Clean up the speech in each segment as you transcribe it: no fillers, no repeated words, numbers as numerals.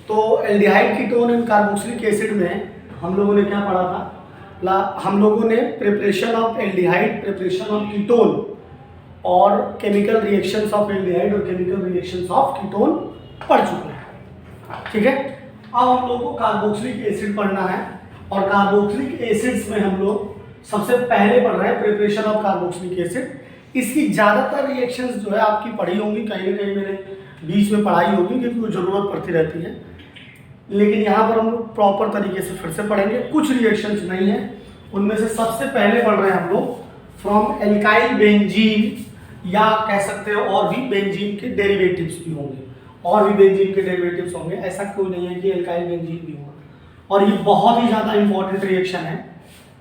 तो aldehyde ketone and carboxylic acid में हम लोगों ने क्या पढ़ा था? हम लोगों ने preparation of aldehyde, preparation of ketone और केमिकल रिएक्शंस ऑफ एल्डिहाइड और केमिकल रिएक्शंस ऑफ कीटोन पढ़ चुके हैं। ठीक है, अब हम लोग को कार्बोक्सिलिक एसिड पढ़ना है और कार्बोक्सिलिक एसिड्स में हम लोग सबसे पहले पढ़ रहे हैं प्रिपरेशन ऑफ कार्बोक्सिलिक एसिड। इसकी ज़्यादातर रिएक्शंस जो है आपकी पढ़ी होंगी, कहीं ना कहीं मैंने बीच में पढ़ाई होगी क्योंकि वो ज़रूरत पड़ती रहती है, लेकिन यहाँ पर हम लोग प्रॉपर तरीके से फिर से पढ़ेंगे। कुछ रिएक्शंस नहीं है, उनमें से सबसे पहले पढ़ रहे हैं हम लोग फ्रॉम एल्काइल बेंजीन, या कह सकते हैं और भी बेंजीन के डेरिवेटिव्स भी होंगे, और भी बेंजीन के डेरिवेटिव्स होंगे, ऐसा कोई नहीं है कि एल्काइल बेंजीन भी होगा। और ये बहुत ही ज़्यादा इंपॉर्टेंट रिएक्शन है,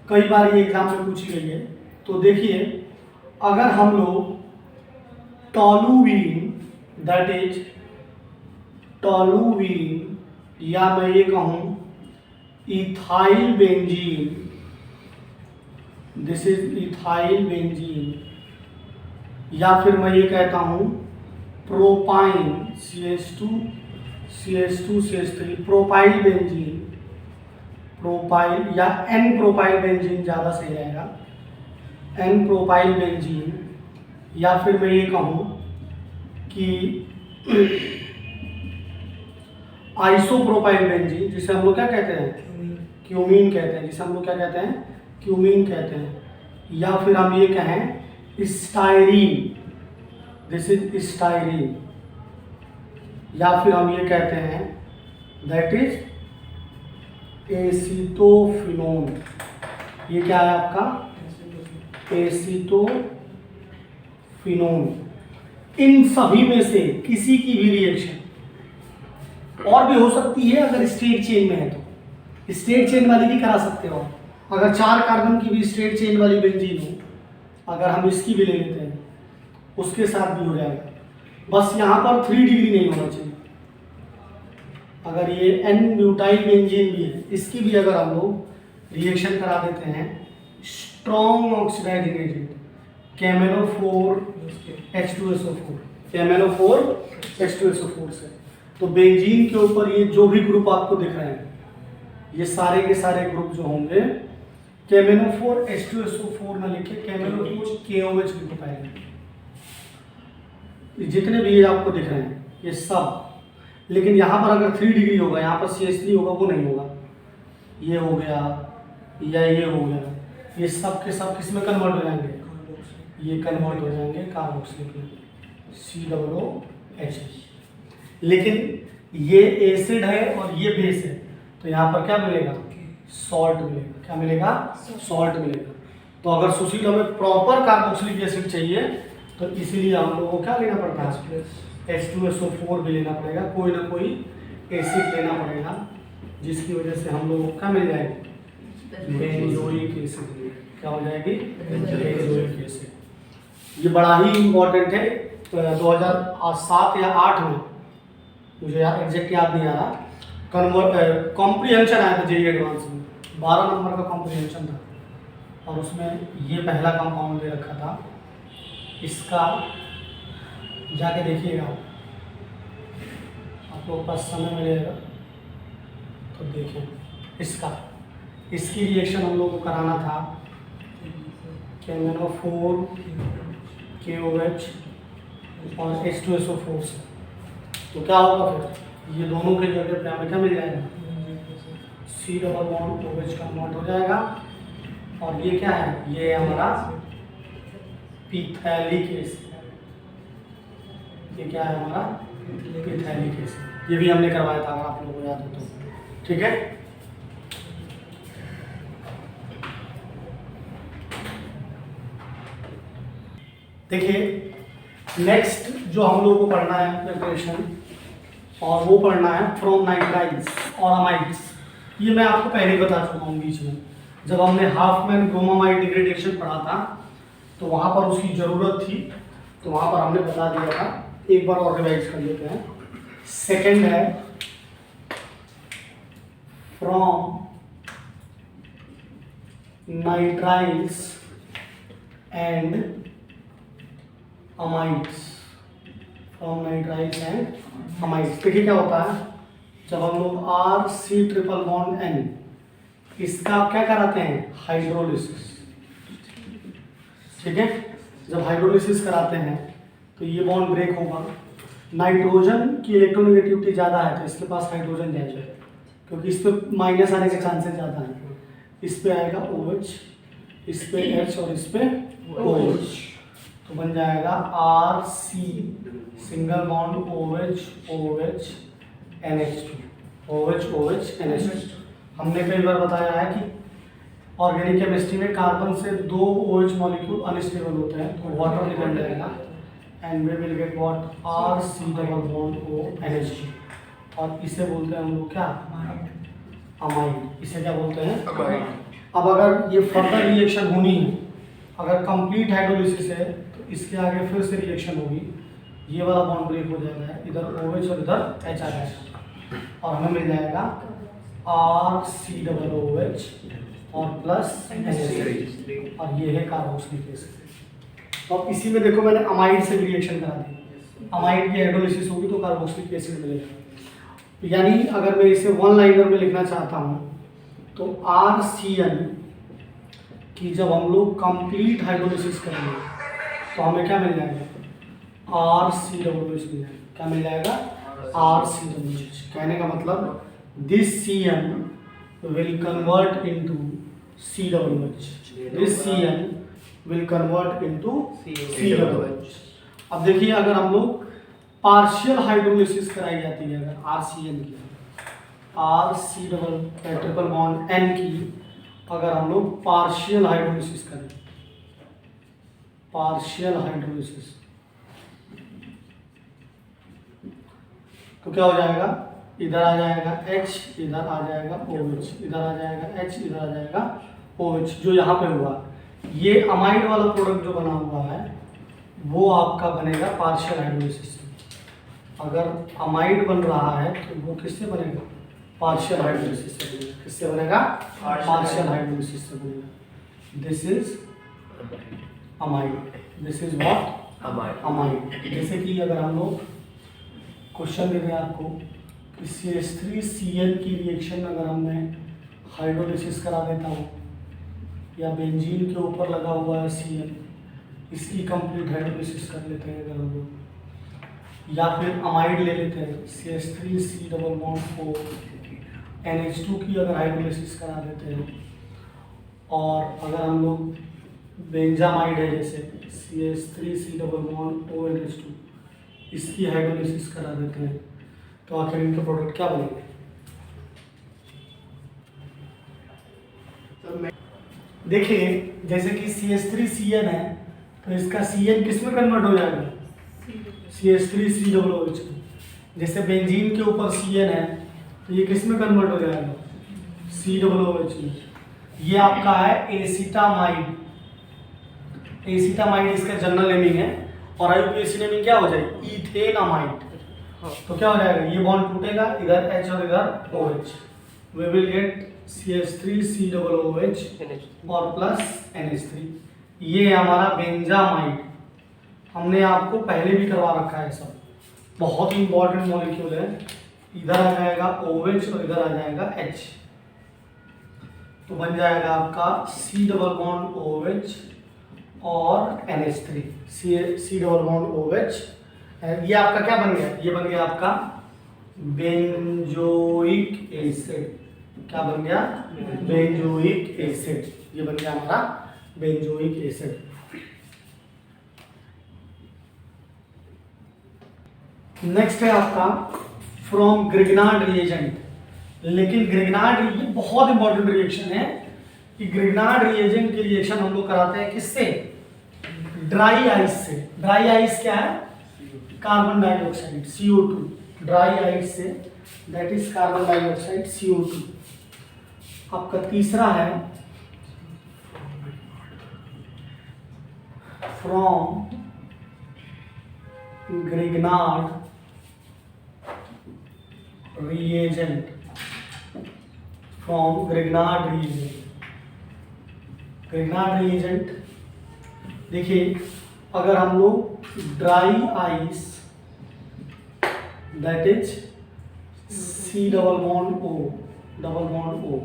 कई बार ये एग्जाम में पूछी गई है। तो देखिए, अगर हम लोग टोलुवीन, दैट इज टोलुवीन, या मैं ये कहूँ ethyl benzene, this is ethyl benzene, या फिर मैं ये कहता हूँ propyne, CH2 CH3, propyl benzene, propyl या एन प्रोपाइल बेंजीन ज़्यादा सही रहेगा, एन प्रोपाइल बेंजीन, या फिर मैं ये कहूँ कि आइसोप्रोपाइल बेंजीन, जिसे हम लोग क्या कहते हैं? क्यूमीन कहते हैं, जिसे हम लोग क्या कहते हैं? क्यूमीन कहते हैं। या फिर हम ये कहें स्टाइरीन, दिस इज स्टाइरीन, या फिर हम ये कहते हैं दैट इज एसीटोफिनोन। ये क्या है आपका? एसीटोफिनोन। इन सभी में से किसी की भी रिएक्शन और भी हो सकती है, अगर स्ट्रेट चेन में है तो स्ट्रेट चेन वाली भी करा सकते हो। अगर 4 कार्बन की भी स्ट्रेट चेन वाली बेंजीन हो, अगर हम इसकी भी ले लेते हैं, उसके साथ भी हो जाएगा। बस यहाँ पर 3 डिग्री नहीं होना चाहिए। अगर ये एन ब्यूटाइल बेंजीन भी है, इसकी भी अगर हम लोग रिएक्शन करा देते हैं strong oxidising agent KMnO4 H2SO4, KMnO4 H2SO4 से, तो बेंजीन के ऊपर ये जो भी ग्रुप आपको दिख रहे हैं, ये सारे के सारे ग्रुप जो होंगे KMnO4 H2SO4 में लिखे KMnO4 KOH ग्रुप आएगा। जितने भी ये आपको दिख रहे हैं ये सब, लेकिन यहाँ पर अगर 3 डिग्री होगा, यहाँ पर CH3 होगा, वो नहीं होगा। ये हो गया या ये हो गया, ये सब के सब किस में कन्वर्ट हो जाएंगे? ये कन्वर्ट हो जाएंगे कार्बोक्सिलिक में, COOH। लेकिन ये एसिड है और ये बेस है, तो यहाँ पर क्या मिलेगा? सॉल्ट मिलेगा। क्या मिलेगा? सॉल्ट मिलेगा। तो अगर सुशील हमें प्रॉपर कार्बोक्सिलिक एसिड चाहिए तो इसीलिए हम लोगों को क्या लेना पड़ता है? H2SO4 भी लेना पड़ेगा, कोई ना कोई एसिड लेना पड़ेगा, जिसकी वजह से हम लोगों को क्या मिल जाएगी? Benzoic acid. क्या हो जाएगी? Benzoic acid. ये बड़ा ही इम्पोर्टेंट है। 2007 या 8 में, मुझे एग्जैक्ट याद नहीं आ रहा, कॉम्प्रीहेंशन आया था जेईई एडवांस में, 12 नंबर का कॉम्प्रीहेंशन था, और उसमें ये पहला कंपाउंड दे रखा था। इसका जाके देखिएगा, आप लोगों के पास समय मिलेगा तो देखें। इसकी रिएक्शन हम लोग को कराना था KMnO4 KOH और H2SO4 से। तो क्या होगा फिर? ये दोनों के जगह पे हमें क्या मिल जाएगा? C double bond OH convert हो जाएगा, और ये क्या है? ये हमारा पिथैलिक एसिड। ये क्या है हमारा? पिथैलिक एसिड। ये भी हमने करवाया था, अगर आप लोगों को याद हो तो। ठीक है, देखिए नेक्स्ट जो हम लोगों को पढ़ना है प्रिपरेशन, और वो पढ़ना है फ्रॉम नाइट्राइल्स और अमाइड्स। ये मैं आपको पहले ही बता चुका हूँ बीच में, जब हमने हाफमैन ब्रोमामाइड डिग्रेडेशन पढ़ा था तो वहाँ पर उसकी ज़रूरत थी, तो वहाँ पर हमने बता दिया था। एक बार और रिवाइज कर लेते हैं। सेकेंड है from nitriles and amides, from nitriles and amides. देखिए क्या होता है, जब हम लोग R≡CN इसका क्या कराते हैं, हाइड्रोलिसिस। ठीक है, जब हाइड्रोलिसिस कराते हैं तो ये बॉन्ड ब्रेक होगा। नाइट्रोजन की इलेक्ट्रोनेगेटिविटी ज़्यादा है तो इसके पास हाइड्रोजन जाएगा, क्योंकि इस पर माइनस आने के चांसेस ज़्यादा हैं। इस पे आएगा OH, इस पे H और इस पे OH, तो बन जाएगा RC single bond OH NH2 OH NH2। हमने कई बार बताया है कि ऑर्गेनिक केमिस्ट्री में कार्बन से 2 OH मॉलिक्यूल अनस्टेबल होते हैं, तो वाटर निकल जाएगा and we will get what, RC double bond ONH2, और इसे बोलते हैं हम लोग क्या, अमाइड। इसे क्या बोलते हैं, अमाइड। अब अगर ये फर्दर रिएक्शन होनी है, अगर कंप्लीट हाइड्रोलिसिस है तो इसके आगे फिर से रिएक्शन होगी, ये वाला बॉन्ड ब्रेक हो जाएगा, इधर OH और इधर H आ जाएगा और हमें मिल जाएगा RC≡OH और प्लस NH3, और ये है कार्बोक्सिलिक एसिड। तो अब इसी में देखो मैंने अमाइड से भी रिएक्शन करा दी, अमाइड की हाइड्रोलिसिस होगी तो कार्बोक्सिलिक एसिड मिलेगा। यानी अगर मैं इसे वन लाइनर में लिखना चाहता हूँ तो RCN की जब हम लोग कंप्लीट हाइड्रोलिसिस करेंगे तो हमें क्या मिल जाएगा, RC≡OH मिल जाएगा। क्या मिल जाएगा, RC≡OH। कहने का मतलब this CN will convert into COOH, this CN will convert into COOH। अब देखिए अगर हम लोग पार्शियल हाइड्रोलिसिस कराई जाती है, अगर RCN की, RC≡N की अगर हम लोग पार्शियल हाइड्रोलिसिस करें, पार्शियल हाइड्रोलिसिस, तो क्या हो जाएगा, इधर आ जाएगा H, इधर आ जाएगा OH, इधर आ जाएगा H, इधर आ जाएगा OH। जो यहाँ पे हुआ ये अमाइड वाला प्रोडक्ट जो बना हुआ है वो आपका बनेगा पार्शियल हाइड्रोलिसिस से। अगर अमाइड बन रहा है तो वो किससे बनेगा, पार्शियल हाइड्रोलिसिस से बनेगा। किससे बनेगा, पार्शियल हाइड्रोलिसिस से बनेगा। This is amide, this is what, amide. जैसे कि अगर हम लोग क्वेश्चन दे दें आपको कि CH3CN की रिएक्शन अगर हमने हाइड्रोलिसिस करा देता हूँ, या बेंजीन के ऊपर लगा हुआ है CN, इसकी कंप्लीट हाइड्रोलिसिस कर लेते हैं अगर हम लोग, या फिर अमाइड ले लेते हैं CH3C≡O NH2 की अगर हाइड्रोलिसिस करा देते हैं, और अगर हम लोग बेंजामाइड है जैसे CH3C≡O NH2 इसकी हाइड्रोलिसिस करा देते हैं, तो आखिर इनके प्रोडक्ट क्या बनेंगे। देखिए जैसे कि CH3CN है तो इसका CN किस में कन्वर्ट हो जाएगा, CH3COOH। जैसे बेंजीन के ऊपर CN है तो ये किस में कन्वर्ट हो जाएगा, COOH में। ये आपका है एसिटामाइड, एसिटामाइड इसका जनरल नेमिंग है, और IUPAC नेमिंग क्या हो जाएगी, इथेनामाइड। तो क्या हो जाएगा, ये बॉन्ड टूटेगा, इधर H और इधर OH, we will gate CH3COOH और प्लस NH3। ये हमारा बेंजामाइड, हमने आपको पहले भी करवा रखा है, सब बहुत ही इंपॉर्टेंट मॉलिक्यूल है। इधर आ जाएगा OH और इधर आ जाएगा H, तो बन जाएगा आपका C≡OH और NH3, C≡OH। ये आपका क्या बन गया, ये बन गया आपका बेंजोइक एसिड। क्या बन गया, बेंजोइक एसिड। ये बन गया हमारा बेंजोइक एसिड। नेक्स्ट है आपका फ्रॉम ग्रिग्नार्ड रिएजेंट। लेकिन ग्रिग्नार्ड ये बहुत इंपॉर्टेंट रिएक्शन है कि ग्रिग्नार्ड रिएजेंट की रिएक्शन हम लोग कराते हैं किससे, ड्राई आइस से। ड्राई आइस क्या है, carbon dioxide CO2, dry ice से, that is carbon dioxide CO2। आपका तीसरा है from Grignard reagent, from Grignard reagent. Grignard reagent देखिए, अगर हम लोग dry ice that is C double bond O, double bond O।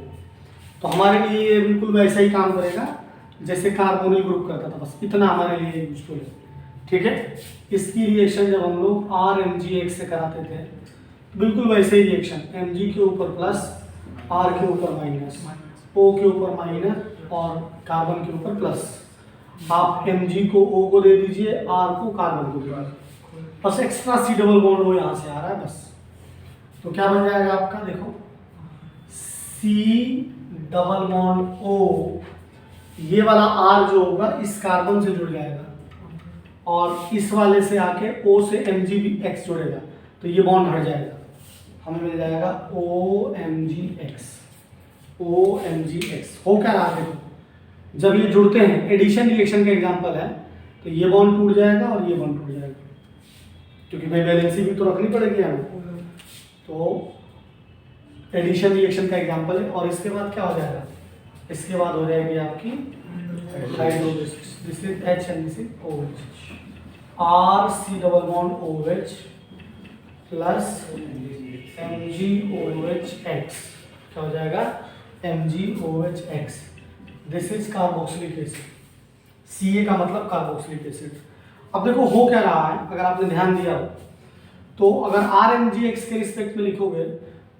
तो हमारे लिए ये बिल्कुल वैसा ही काम करेगा जैसे कार्बोनिल ग्रुप करता था, बस इतना हमारे लिए यूजफुल है। ठीक है, इसकी रिएक्शन जब हम लोग RMgX से कराते थे बिल्कुल वैसे ही रिएक्शन, Mg के ऊपर प्लस, R के ऊपर माइनस, O के ऊपर माइनस और कार्बन के ऊपर प्लस। आप Mg को O को दे दीजिए, R को कार्बन को दे दीजिए, बस एक्स्ट्रा C डबल बॉन्ड वो यहाँ से आ रहा है बस। तो क्या बन जाएगा आपका, देखो C डबल बॉन्ड O, ये वाला R जो होगा इस कार्बन से जुड़ जाएगा और इस वाले से आके O से MgX जुड़ेगा, तो ये बॉन्ड हट जाएगा, हमें मिल जाएगा OMgX। OMgX हो क्या रहा है, देखो जब ये जुड़ते हैं, एडिशन रिएक्शन का एग्जांपल है, तो ये बॉन्ड टूट जाएगा और ये बॉन्ड टूट जाएगा, क्योंकि भाई वैलेंसी भी तो रखनी पड़ेगी हमें। तो एडिशन रिएक्शन का एग्जांपल है। और इसके बाद क्या हो जाएगा, इसके बाद हो जाएगी आपकी hydrolysis, this is H and this is OH, RC double bond OH plus MgOHX, क्या हो जाएगा MgOHX, this is carboxylic acid. Ca का मतलब कार्बोक्सिलिक एसिड। अब देखो हो क्या रहा है, अगर आपने ध्यान दिया हो तो अगर RMgX के रिस्पेक्ट में लिखोगे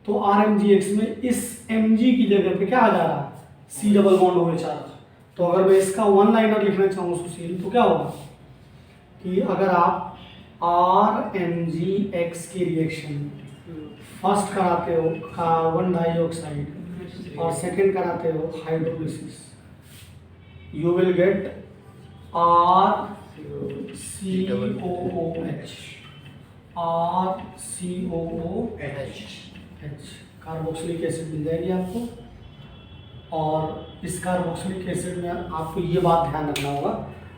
तो RMgX में इस Mg की जगह पे क्या आ जा रहा है, C डबल बॉन्ड OH आ रहा है। तो अगर मैं इसका वन लाइनर लिखना चाहूँ सुशील, तो क्या होगा कि अगर आप RMgX की रिएक्शन फर्स्ट कराते हो कार्बन डाइऑक्साइड और सेकंड कराते हो hydrolysis, you will get RCOOH, carboxylic acid मिल जाएगी आपको। और इस कार्बोक्सिलिक एसिड में आपको ये बात ध्यान रखना होगा,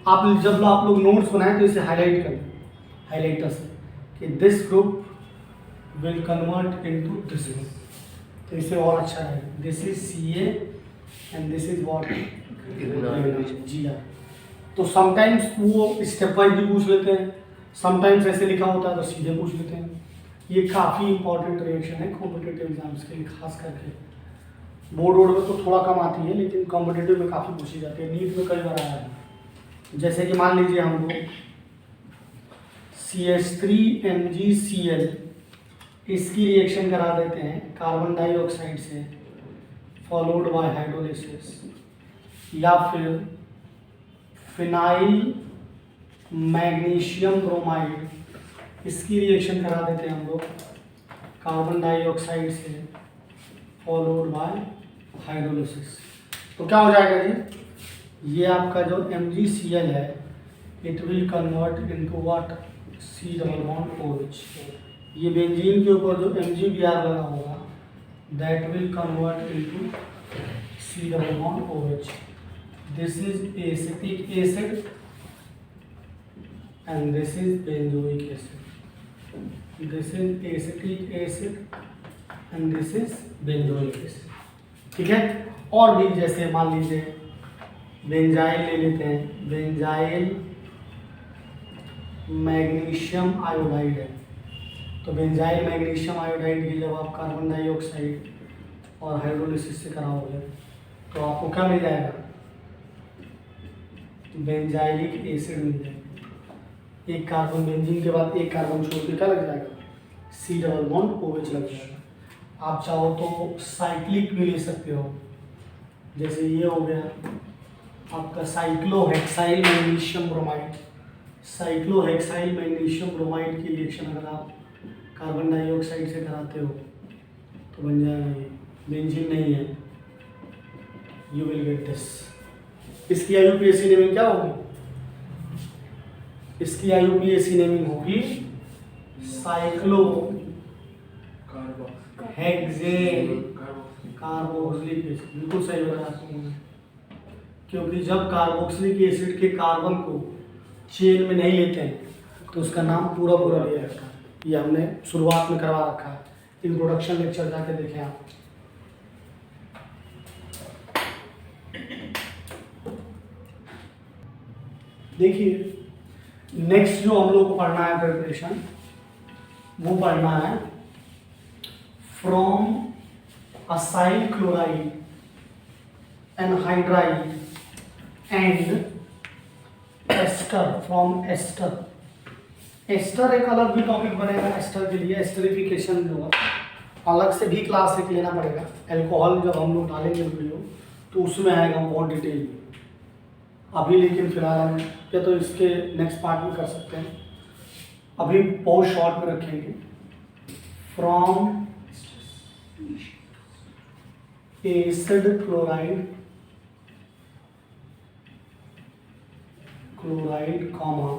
आप जब आप लोग नोट्स बनाएं तो इसे हाईलाइट कर दें हाईलाइटर से कि this group will convert into this group, तो इसे और अच्छा है। This is Ca and this is what Gr। तो समटाइम्स वो स्टेप वाइज भी पूछ लेते हैं, समटाइम्स ऐसे लिखा होता है तो सीधे पूछ लेते हैं। ये काफ़ी इंपॉर्टेंट रिएक्शन है कॉम्पिटिटिव एग्जाम्स के लिए, खास करके बोर्ड वोर्ड में तो थोड़ा कम आती है लेकिन कॉम्पिटिटिव में काफ़ी पूछी जाती है, नीट में कई बार आया है। जैसे कि मान लीजिए हम लोग CH3MgCl इसकी रिएक्शन करा देते हैं कार्बन डाइऑक्साइड से फॉलोड बाय हाइड्रोलिसिस, या फिर फिनाइल मैग्नीशियम ब्रोमाइड इसकी रिएक्शन करा देते हैं हम लोग कार्बन डाइऑक्साइड से फॉलोड बाय हाइड्रोलिसिस, तो क्या हो जाएगा जी, ये आपका जो MgCl है it will convert into what, C double bond OH। ये बेंजीन के ऊपर जो MgBr लगा होगा that will convert into C double bond OH। This is acetic acid and this is benzoic acid, this is acetic acid and this is benzoic acid। ठीक है, और भी जैसे मान लीजिए बेंजाइल ले लेते हैं, बेंजाइल मैग्नीशियम आयोडाइड है, तो बेंजाइल मैग्नीशियम आयोडाइड की जब आप कार्बन डाइऑक्साइड और हाइड्रोलिसिस से कराओगे तो आपको क्या मिल जाएगा, बेंजाइलिक एसिड मिल जाएगा। एक कार्बन बेंजीन के बाद एक कार्बन छोड़ के क्या लग जाएगा, C डबल बॉन्ड OH लग जाएगा। आप चाहो तो साइक्लिक भी ले सकते हो, जैसे ये हो गया आपका cyclohexyl magnesium bromide. Cyclohexyl magnesium bromide की रिएक्शन अगर आप कार्बन डाइऑक्साइड से कराते हो तो बन जाएगा ये, बेंजीन नहीं है, यू विल गेट दिस। इसकी IUPAC नेमिंग क्या होगी, इसकी IUPAC नेमिंग होगी साइक्लो हेक्सेन कार्बोक्सिलिक एसिड। बिल्कुल सही बताया आपको, क्योंकि जब कार्बोक्सिलिक एसिड के कार्बन को चेन में नहीं लेते हैं तो उसका नाम पूरा पूरा लिया जाता है। ये हमने शुरुआत में करवा रखा है, इंट्रोडक्शन लेक्चर जाके देखें आप। देखिए नेक्स्ट जो हम लोग को पढ़ना है प्रिपरेशन, वो पढ़ना है from acyl chloride anhydride and ester from ester. Ester एक अलग भी टॉपिक बनेगा एस्टर के लिए, एस्टरिफिकेशन जो है अलग से भी क्लास एक लेना पड़ेगा। अल्कोहल जब हम लोग डालेंगे वीडियो तो उसमें आएगा बहुत डिटेल में अभी, लेकिन फिलहाल हम या तो इसके नेक्स्ट पार्ट में कर सकते हैं, अभी बहुत शॉर्ट में रखेंगे। From acid chloride comma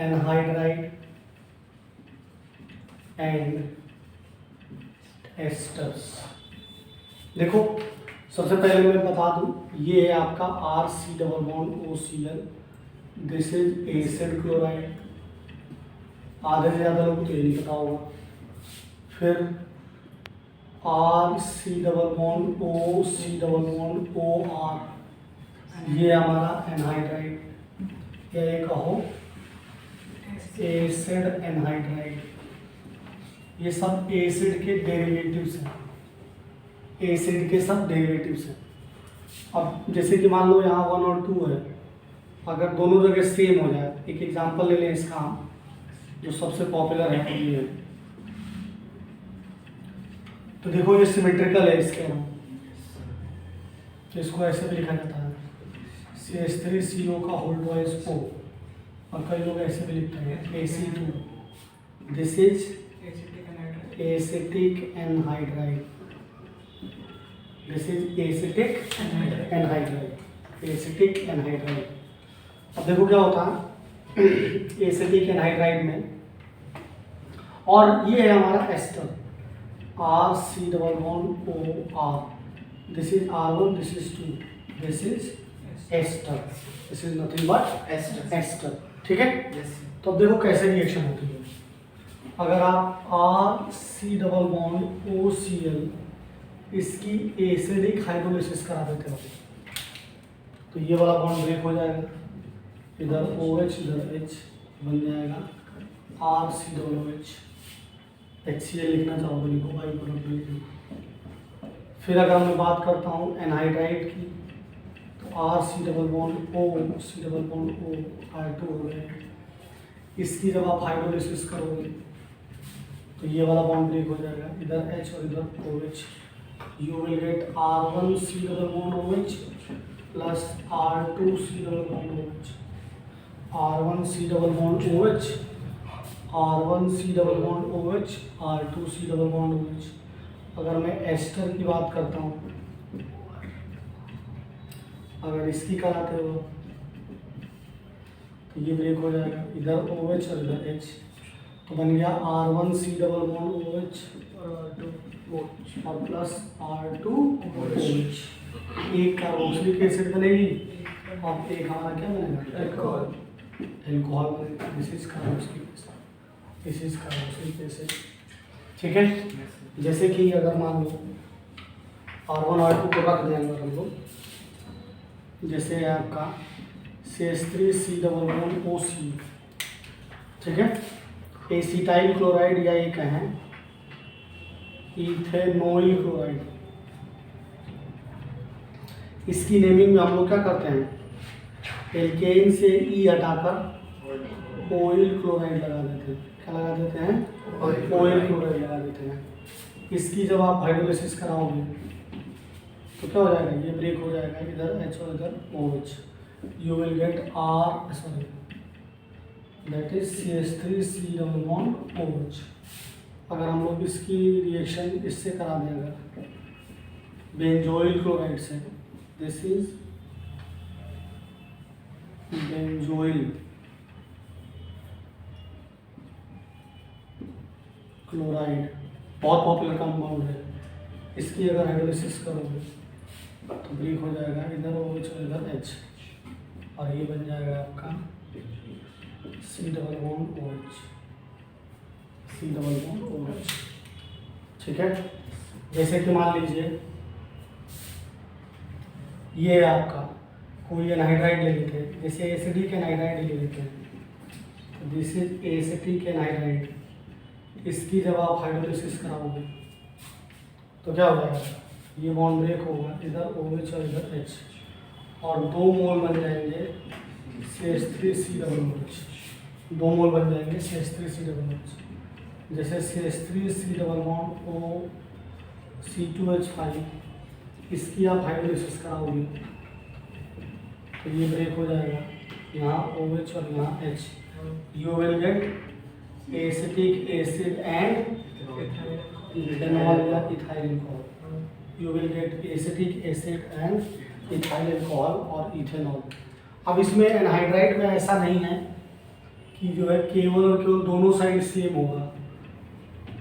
anhydride and asters. देखो सबसे पहले मैं बता दूं, ये है आपका RC+OCl, this is acid chloride. आधे से ज़्यादा लोगों को तो ये नहीं पता होगा। फिर RC+OCOR, ये हमारा एनहाइड्राइड, या ये कहो एसिड एनहाइड्राइड। ये सब एसिड के डेरिवेटिव्स हैं, एसिड के सब डेरिवेटिव्स हैं। अब जैसे कि मान लो यहाँ 1 और 2 है, अगर दोनों जगह सेम हो जाए, एक एग्जांपल ले लें इसका हम, जो सबसे पॉपुलर है वो ये है। तो देखो ये सिमेट्रिकल है इसके हम, तो इसको ऐसे भी लिखा जाता है CH3CO का होल ट्वाइस O, और कई लोग ऐसे भी लिखते हैं AC2, this is acetic anhydride, this is acetic anhydride, acetic anhydride. अब देखो क्या होता है एसिटिक एनहाइड्राइड में, और ये है हमारा ester RC+OR, this is R1, this is 2, this is ester, this is nothing but ester. ठीक है, तो अब देखो कैसे रिएक्शन होती है। अगर आप RC+OCl इसकी एसिडिक हाइड्रोलिसिस करा देते हो तो ये वाला बॉन्ड ब्रेक हो जाएगा, इधर OH इधर H बन जाएगा RC+OH। HCl लिखना चाहोगे लिखो भाई, फिर अगर मैं बात करता हूँ एनहाइड्राइड की, तो RC+OCO R2 हो गए। इसकी जब आप हाइड्रोलिसिस करोगे तो ये वाला बॉन्ड ब्रेक हो जाएगा, इधर H और इधर OH। You will gate R1C+OH plus R2C+OH, R1C+OH, R1C+OH, R2C+OH। अगर मैं एस्टर की बात करता हूँ, अगर इसकी कराते हो तो ये ब्रेक हो जाएगा, इधर OH और इधर H, तो बन गया R1C+OH और प्लस R2OH। एक कार्बोक्सिलिक एसिड बनेगी और एक हमारा क्या बनेगा अल्कोहल बनेगा। This is carboxylic acid, this is carboxylic acid. ठीक है, जैसे कि अगर मान लो R1 R2 को रख दें अगर हम लोग, जैसे है आपका CH3C+OC, ठीक है, एसिटाइल क्लोराइड या ये कहें इथेनॉइल क्लोराइड। इसकी नेमिंग में हम लोग क्या करते हैं, एल्केन से ई हटाकर ऑयल क्लोराइड लगा देते हैं। क्या लगा देते हैं, ऑयल क्लोराइड लगा देते हैं। इसकी जब आप हाइड्रोलिसिस कराओगे तो क्या हो जाएगा, ये ब्रेक हो जाएगा, इधर H और इधर OH। You will get that is CH3C+OH। अगर हम लोग इसकी रिएक्शन इससे करा दें अगर बेंजोइल क्लोराइड से, दिस इज बेंजोइल क्लोराइड, बहुत पॉपुलर कंपाउंड है। इसकी अगर हाइड्रोलिसिस करोगे तो ब्रेक हो जाएगा, इधर OH और इधर H, और ये बन जाएगा आपका C+OH। ठीक है, जैसे कि मान लीजिए ये आपका कोई एनहाइड्राइड ले लेते हैं, जैसे एसिडिक एनहाइड्राइड ले लेते हैं, दिस इज एसिटिक एनहाइड्राइड। इसकी जब आप हाइड्रोलिसिस कराओगे तो क्या हो जाएगा, ये बॉन्ड ब्रेक होगा, इधर OH और इधर H, और 2 मोल बन जाएंगे CH3COOH, 2 मोल बन जाएंगे CH3COOH। जैसे CH3C double bond O C2H5, इसकी आप हाइड्रोलिसिस कराओगे तो ये ब्रेक हो जाएगा, यहाँ OH और यहाँ H, you will get acetic acid and ethanol या ethyl alcohol, you will get acetic acid and ethyl alcohol और इथेनॉल। अब इसमें एनहाइड्राइड में ऐसा नहीं है कि जो है केवल और केवल दोनों साइड सेम होगा,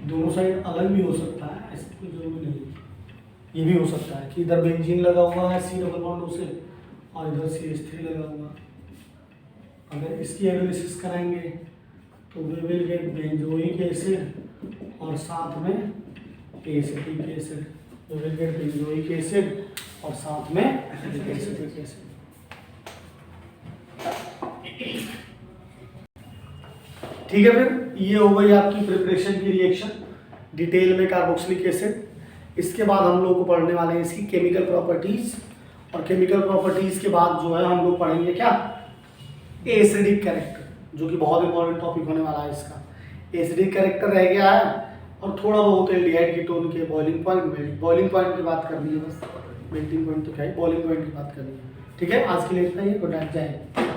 दोनों साइड अलग भी हो सकता है, ऐसा कोई जरूरी नहीं। ये भी हो सकता है कि इधर बेंजीन लगा हुआ है C डबल बॉन्ड O से और इधर CH3 लगा हुआ। अगर इसकी एनालिसिस कराएंगे तो we will get benzoic acid और साथ में acetic acid, we will get benzoic acid और साथ में एसिटिक एसिड। ठीक है, फिर ये हो गई आपकी प्रिपरेशन की रिएक्शन डिटेल में कार्बोक्सिलिक एसिड। इसके बाद हम लोग को पढ़ने वाले हैं इसकी केमिकल प्रॉपर्टीज, और केमिकल प्रॉपर्टीज के बाद जो है हम लोग पढ़ेंगे क्या, एसिडिक कैरेक्टर, जो कि बहुत इंपॉर्टेंट टॉपिक होने वाला है इसका। एसिडिक कैरेक्टर रह गया है और थोड़ा बहुत एल्डिहाइड कीटोन के बॉइलिंग पॉइंट की बात करनी है, बस मेल्टिंग पॉइंट तो क्या है, बॉइलिंग पॉइंट की बात करनी है। ठीक है, आज के लिए इतना ही, गुड नाइट, जय हिंद।